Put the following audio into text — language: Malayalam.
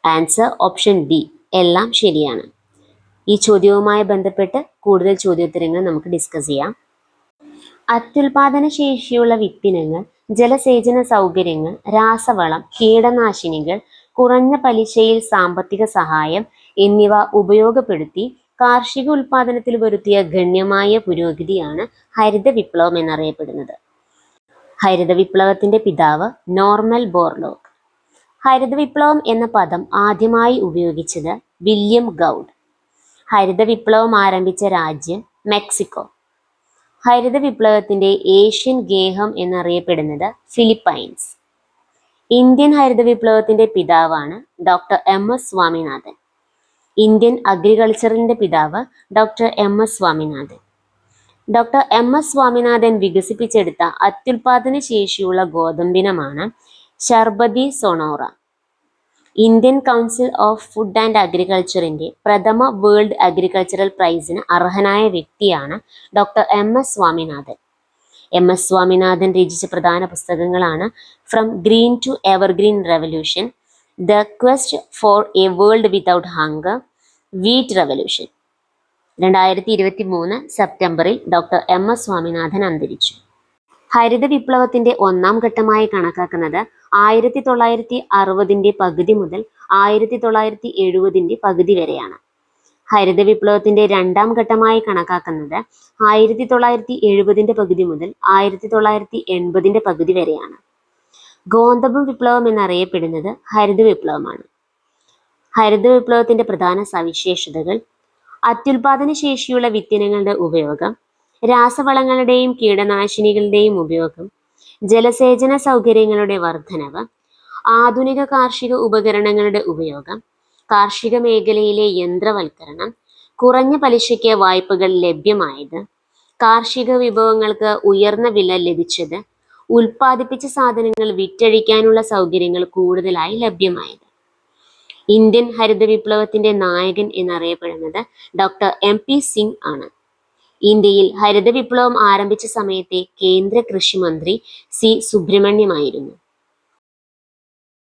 ആൻസർ ഓപ്ഷൻ ഡി, എല്ലാം ശരിയാണ്. ഈ ചോദ്യവുമായി ബന്ധപ്പെട്ട് കൂടുതൽ ചോദ്യോത്തരങ്ങൾ നമുക്ക് ഡിസ്കസ് ചെയ്യാം. അത്യുൽപാദന ശേഷിയുള്ള വിത്തിനങ്ങൾ, ജലസേചന സൗകര്യങ്ങൾ, രാസവളം, കീടനാശിനികൾ, കുറഞ്ഞ പലിശയിൽ സാമ്പത്തിക സഹായം എന്നിവ ഉപയോഗപ്പെടുത്തി കാർഷിക ഉൽപാദനത്തിൽ വരുത്തിയ ഗണ്യമായ പുരോഗതിയാണ് ഹരിത വിപ്ലവം എന്നറിയപ്പെടുന്നത്. ഹരിത വിപ്ലവത്തിന്റെ പിതാവ് നോർമൻ ബോർലോഗ്. ഹരിത വിപ്ലവം എന്ന പദം ആദ്യമായി ഉപയോഗിച്ചത് വില്യം ഗൗഡ്. ഹരിത വിപ്ലവം ആരംഭിച്ച രാജ്യം മെക്സിക്കോ. ഹരിത വിപ്ലവത്തിന്റെ ഏഷ്യൻ ഗേഹം എന്നറിയപ്പെടുന്നത് ഫിലിപ്പൈൻസ്. ഇന്ത്യൻ ഹരിത വിപ്ലവത്തിന്റെ പിതാവാണ് doctor M S Swaminathan. Indian അഗ്രികൾച്ചറിന്റെ പിതാവ് doctor M S Swaminathan. Doctor M S Swaminathan വികസിപ്പിച്ചെടുത്ത അത്യുൽപാദന ശേഷിയുള്ള ഗോതമ്പിനമാണ് Sharbati Sonora. Indian council of food and അഗ്രികൾച്ചറിന്റെ പ്രഥമ വേൾഡ് അഗ്രികൾച്ചറൽ പ്രൈസിന് അർഹനായ വ്യക്തിയാണ് doctor M S Swaminathan. M S Swaminathan രചിച്ച പ്രധാന പുസ്തകങ്ങളാണ് from green to evergreen revolution, the quest for a world without hunger, wheat revolution. 2023 സെപ്റ്റംബറിൽ ഡോക്ടർ എം എസ് സ്വാമിനാഥൻ അന്തരിച്ചു. ഹരിത വിപ്ലവത്തിന്റെ ഒന്നാം ഘട്ടമായി കണക്കാക്കുന്നത് 1960 പകുതി മുതൽ 1970 പകുതി വരെയാണ്. ഹരിത വിപ്ലവത്തിന്റെ രണ്ടാം ഘട്ടമായി കണക്കാക്കുന്നത് 1970 പകുതി മുതൽ 1980 പകുതി വരെയാണ്. ഗോതമ്പ് വിപ്ലവം എന്നറിയപ്പെടുന്നത് ഹരിത വിപ്ലവമാണ്. ഹരിത വിപ്ലവത്തിന്റെ പ്രധാന സവിശേഷതകൾ: അത്യുൽപാദന ശേഷിയുള്ള വിത്തിനങ്ങളുടെ ഉപയോഗം, രാസവളങ്ങളുടെയും കീടനാശിനികളുടെയും ഉപയോഗം, ജലസേചന സൗകര്യങ്ങളുടെ വർധനവ്, ആധുനിക കാർഷിക ഉപകരണങ്ങളുടെ ഉപയോഗം, കാർഷിക മേഖലയിലെ യന്ത്രവൽക്കരണം, കുറഞ്ഞ പലിശയ്ക്ക് വായ്പകൾ ലഭ്യമായത്, കാർഷിക വിഭവങ്ങൾക്ക് ഉയർന്ന വില ലഭിച്ചത്, ഉൽപ്പാദിപ്പിച്ച സാധനങ്ങൾ വിറ്റഴിക്കാനുള്ള സൗകര്യങ്ങൾ കൂടുതലായി ലഭ്യമായത്. ഇന്ത്യൻ ഹരിത വിപ്ലവത്തിന്റെ നായകൻ എന്നറിയപ്പെടുന്നത് ഡോക്ടർ എം പി സിംഗ് ആണ്. ഇന്ത്യയിൽ ഹരിത വിപ്ലവം ആരംഭിച്ച സമയത്തെ കേന്ദ്ര കൃഷി മന്ത്രി സി സുബ്രഹ്മണ്യമായിരുന്നു.